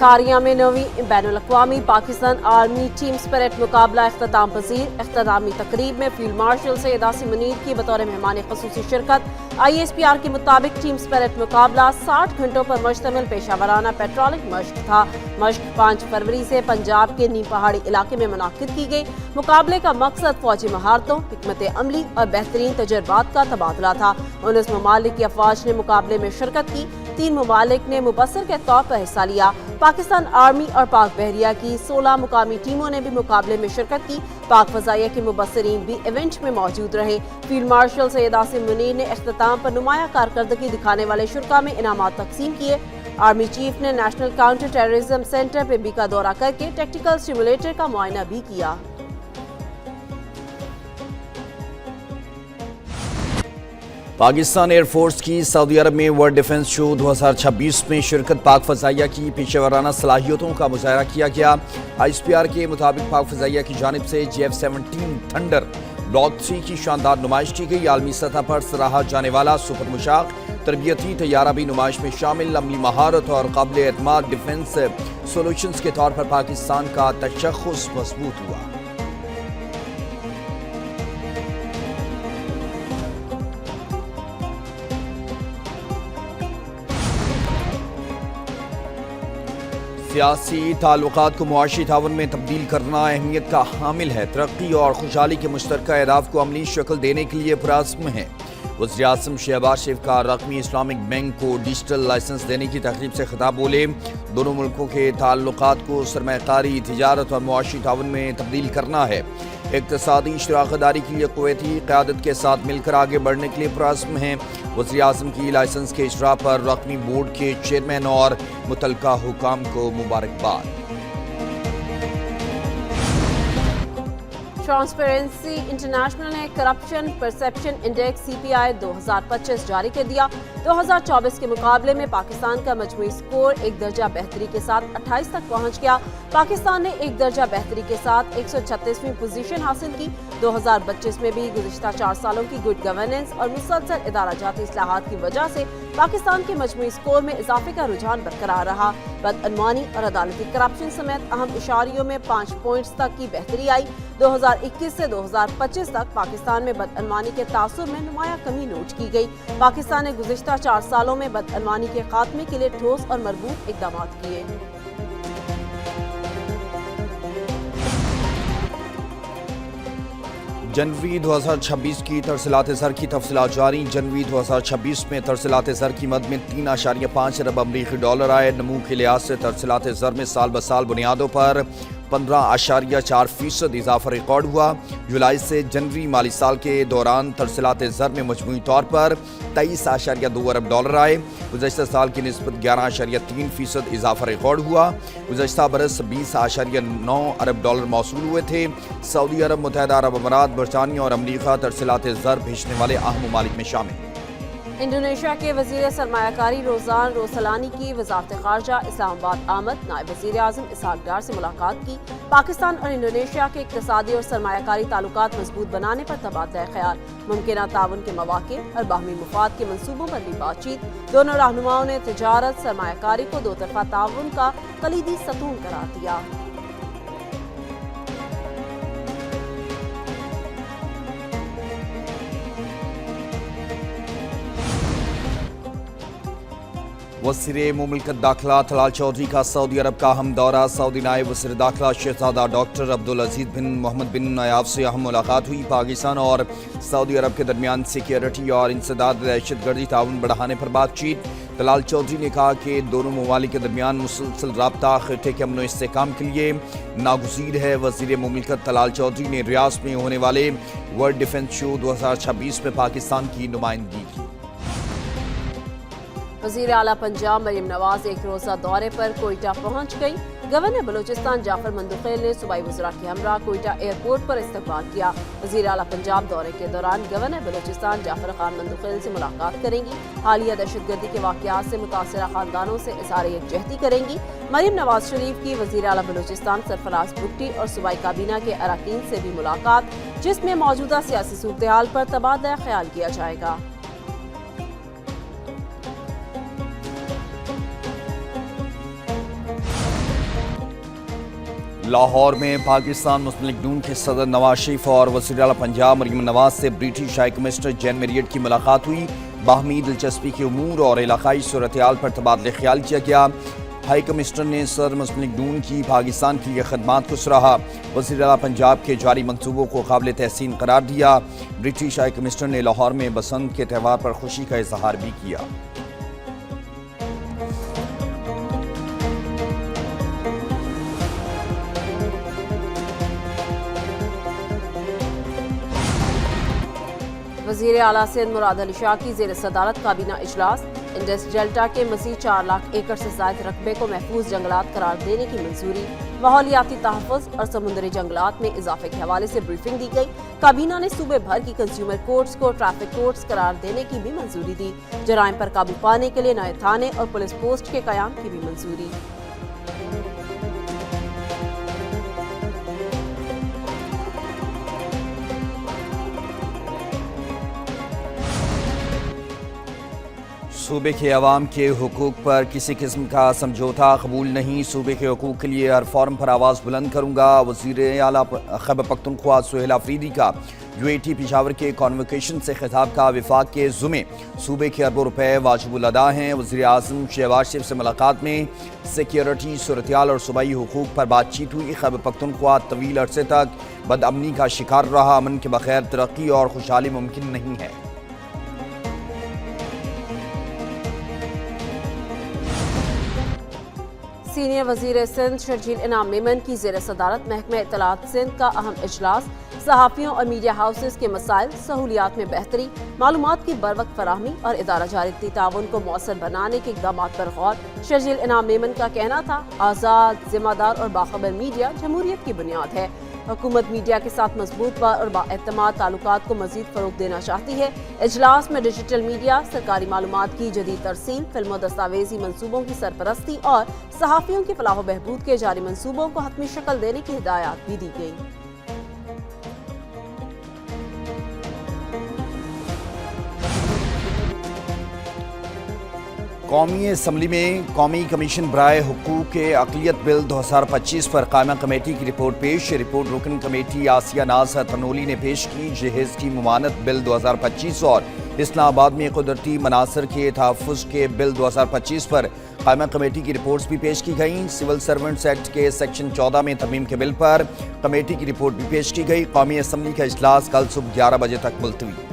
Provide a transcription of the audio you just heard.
کھاریاں میں 9ویں بین الاقوامی Pakistan army team spirit مقابلہ اختتام پذیر۔ اختتامی تقریب میں فیلڈ مارشل سید عاصم منیر کی بطور مہمان خصوصی شرکت۔ ISPR کے مطابق ٹیم اسپرٹ مقابلہ 60 گھنٹوں پر مشتمل پیشہ ورانہ پیٹرولنگ مشق تھا۔ مشق 5 فروری سے پنجاب کے نیم پہاڑی علاقے میں منعقد کی گئی۔ مقابلے کا مقصد فوجی مہارتوں، حکمت عملی اور بہترین تجربات کا تبادلہ تھا۔ 19 ممالک کی افواج نے مقابلے میں شرکت کی۔ 3 ممالک نے مبصر کے طور پر حصہ لیا۔ پاکستان آرمی اور پاک بحریہ کی 16 مقامی ٹیموں نے بھی مقابلے میں شرکت کی۔ پاک فضائیہ کے مبصرین بھی ایونٹ میں موجود رہے۔ فیلڈ مارشل سید عاصم منیر نے اختتام پر نمایاں کارکردگی دکھانے والے شرکاء میں انعامات تقسیم کیے۔ آرمی چیف نے نیشنل کاؤنٹر ٹیررزم سینٹر پہ بھی کا دورہ کر کے ٹیکٹیکل سٹیمولیٹر کا معائنہ بھی کیا۔ پاکستان ایئر فورس کی سعودی عرب میں ورلڈ ڈیفنس شو 2026 میں شرکت۔ پاک فضائیہ کی پیشہ ورانہ صلاحیتوں کا مظاہرہ کیا گیا۔ ISPR کے مطابق پاک فضائیہ کی جانب سے JF-17 تھنڈر بلاک 3 کی شاندار نمائش کی گئی۔ عالمی سطح پر سراہا جانے والا سپر مشاق تربیتی طیارہ بھی نمائش میں شامل۔ عملی مہارت اور قابل اعتماد ڈیفنس سولوشنز کے طور پر پاکستان کا تشخص مضبوط ہوا۔ سیاسی تعلقات کو معاشی تعاون میں تبدیل کرنا اہمیت کا حامل ہے۔ ترقی اور خوشحالی کے مشترکہ اہداف کو عملی شکل دینے کے لیے پرعزم ہے۔ وزیر اعظم شہباز شریف کا رقمی اسلامک بینک کو ڈیجیٹل لائسنس دینے کی تقریب سے خطاب بولے۔ دونوں ملکوں کے تعلقات کو سرمایہ کاری، تجارت اور معاشی تعاون میں تبدیل کرنا ہے۔ اقتصادی شراکت داری کے لیے کویتی قیادت کے ساتھ مل کر آگے بڑھنے کے لیے پرعزم ہیں۔ وزیر اعظم کی لائسنس کے اجرا پر رقمی بورڈ کے چیئرمین اور متعلقہ حکام کو مبارکباد۔ ٹرانسپیرنسی انٹرنیشنل نے کرپشن پرسیپشن انڈیکس CPI 2025 جاری کر دیا۔ 2024 کے مقابلے میں پاکستان کا مجموعی سکور 1 درجہ بہتری کے ساتھ 28 تک پہنچ گیا۔ پاکستان نے 1 درجہ بہتری کے ساتھ 136ویں پوزیشن حاصل کی۔ 2025 میں بھی گزشتہ 4 سالوں کی گڈ گورننس اور مسلسل ادارہ جاتی اصلاحات کی وجہ سے پاکستان کے مجموعی سکور میں اضافے کا رجحان برقرار رہا۔ بدعنوانی اور عدالتی کرپشن سمیت اہم اشاریوں میں 5 پوائنٹس تک کی بہتری آئی۔ 2021 سے 2025 تک پاکستان میں بدعنوانی کے تاثر میں نمایاں کمی نوٹ کی گئی۔ پاکستان نے گزشتہ 4 سالوں میں بدعنوانی کے خاتمے کے لیے ٹھوس اور مربوط اقدامات کیے۔ جنوری 2026 کی ترسیلات زر کی تفصیلات جاری۔ جنوری 2026 میں ترسیلات زر کی مد میں 3.5 ارب امریکی ڈالر آئے۔ نمو کے لحاظ سے ترسیلات زر میں سال بسال بنیادوں پر 15.4% اضافہ ریکارڈ ہوا۔ جولائی سے جنوری مالی سال کے دوران ترسیلات زر میں مجموعی طور پر 23.2 ارب ڈالر آئے۔ گزشتہ سال کی نسبت 11.3% اضافہ ریکارڈ ہوا۔ گزشتہ برس 20.9 ارب ڈالر موصول ہوئے تھے۔ سعودی عرب، متحدہ عرب امارات، برطانیہ اور امریکہ ترسیلات زر بھیجنے والے اہم ممالک میں شامل ہیں۔ انڈونیشیا کے وزیر سرمایہ کاری روزان روسلانی کی وزارت خارجہ اسلام آباد آمد۔ نائب وزیر اعظم اسحاق ڈار سے ملاقات کی۔ پاکستان اور انڈونیشیا کے اقتصادی اور سرمایہ کاری تعلقات مضبوط بنانے پر تبادلہ خیال، ممکنہ تعاون کے مواقع اور باہمی مفاد کے منصوبوں پر بھی بات چیت۔ دونوں رہنماؤں نے تجارت، سرمایہ کاری کو 2 طرفہ تعاون کا کلیدی ستون قرار دیا۔ وزیر مملکت داخلہ طلال چودھری کا سعودی عرب کا اہم دورہ۔ سعودی نائب وزیر داخلہ شہزادہ ڈاکٹر عبدالعزیز بن محمد بن نایاف سے اہم ملاقات ہوئی۔ پاکستان اور سعودی عرب کے درمیان سیکیورٹی اور انسداد دہشت گردی تعاون بڑھانے پر بات چیت۔ طلال چودھری نے کہا کہ دونوں ممالک کے درمیان مسلسل رابطہ خطے کے امن و استحکام کے لیے ناگزیر ہے۔ وزیر مملکت طلال چودھری نے ریاض میں ہونے والے ورلڈ ڈیفنس شو 2026 میں پاکستان کی نمائندگی کی۔ وزیر اعلیٰ پنجاب مریم نواز ایک روزہ دورے پر کوئٹہ پہنچ گئی۔ گورنر بلوچستان جعفر مندوخیل نے صوبائی وزراء کے ہمراہ کوئٹہ ایئرپورٹ پر استقبال کیا۔ وزیر اعلیٰ پنجاب دورے کے دوران گورنر بلوچستان جعفر خان مندوخیل سے ملاقات کریں گی۔ حالیہ دہشت گردی کے واقعات سے متاثرہ خاندانوں سے اظہار یکجہتی کریں گی۔ مریم نواز شریف کی وزیر اعلیٰ بلوچستان سرفراز بھٹی اور صوبائی کابینہ کے اراکین سے بھی ملاقات، جس میں موجودہ سیاسی صورتحال پر تبادلہ خیال کیا جائے گا۔ لاہور میں پاکستان مسلم لیگ نون کے صدر نواز شریف اور وزیر اعلیٰ پنجاب مریم نواز سے British high commissioner Jane Marriott کی ملاقات ہوئی۔ باہمی دلچسپی کے امور اور علاقائی صورتحال پر تبادلہ خیال کیا گیا۔ ہائی کمشنر نے صدر مسلم لیگ نون کی پاکستان کے لیے خدمات کو سراہا۔ وزیر اعلیٰ پنجاب کے جاری منصوبوں کو قابل تحسین قرار دیا۔ برٹش ہائی کمشنر نے لاہور میں بسنت کے تہوار پر خوشی کا اظہار بھی کیا۔ وزیر اعلیٰ سندھ مراد علی شاہ کی زیر صدارت کابینہ اجلاس۔ انڈس ڈیلٹا کے مزید 4 لاکھ ایکڑ سے زائد رقبے کو محفوظ جنگلات قرار دینے کی منظوری۔ ماحولیاتی تحفظ اور سمندری جنگلات میں اضافے کے حوالے سے بریفنگ دی گئی۔ کابینہ نے صوبے بھر کی کنزیومر کورٹس کو ٹریفک کورٹس قرار دینے کی بھی منظوری دی۔ جرائم پر قابو پانے کے لیے نئے تھانے اور پولیس پوسٹ کے قیام کی بھی منظوری۔ صوبے کے عوام کے حقوق پر کسی قسم کا سمجھوتا قبول نہیں۔ صوبے کے حقوق کے لیے ہر فورم پر آواز بلند کروں گا۔ وزیر اعلیٰ خیبر پختونخوا سہیل آفریدی کا UAT پشاور کے کانوکیشن سے خطاب کا۔ وفاق کے ذمے صوبے کے اربوں روپے واجب الادا ہیں۔ وزیر اعظم شہباز شریف سے ملاقات میں سیکیورٹی صورتحال اور صوبائی حقوق پر بات چیت ہوئی۔ خیبر پختونخوا طویل عرصے تک بد امنی کا شکار رہا۔ امن کے بغیر ترقی اور خوشحالی ممکن نہیں ہے۔ سینئر وزیر سندھ شرجیل انعام میمن کی زیر صدارت محکمہ اطلاعات سندھ کا اہم اجلاس۔ صحافیوں اور میڈیا ہاؤسز کے مسائل، سہولیات میں بہتری، معلومات کی بروقت فراہمی اور ادارہ جارتی تعاون کو مؤثر بنانے کے اقدامات پر غور۔ شرجیل انعام میمن کا کہنا تھا، آزاد، ذمہ دار اور باخبر میڈیا جمہوریت کی بنیاد ہے۔ حکومت میڈیا کے ساتھ مضبوط اور بااعتماد تعلقات کو مزید فروغ دینا چاہتی ہے۔ اجلاس میں ڈیجیٹل میڈیا، سرکاری معلومات کی جدید ترسیل، فلم و دستاویزی منصوبوں کی سرپرستی اور صحافیوں کی فلاح و بہبود کے جاری منصوبوں کو حتمی شکل دینے کی ہدایات بھی دی گئی۔ قومی اسمبلی میں قومی کمیشن برائے حقوق اقلیت بل 2025 پر قائمہ کمیٹی کی رپورٹ پیش۔ رپورٹ رکن کمیٹی آسیہ ناز تنولی نے پیش کی۔ جہیز کی ممانعت بل 2025 اور اسلام آباد میں قدرتی مناظر کے تحفظ کے بل 2025 پر قائمہ کمیٹی کی رپورٹس بھی پیش کی گئیں۔ سول سرونٹس ایکٹ کے سیکشن 14 میں ترمیم کے بل پر کمیٹی کی رپورٹ بھی پیش کی گئی۔ قومی اسمبلی کا اجلاس کل صبح 11 بجے تک ملتوی۔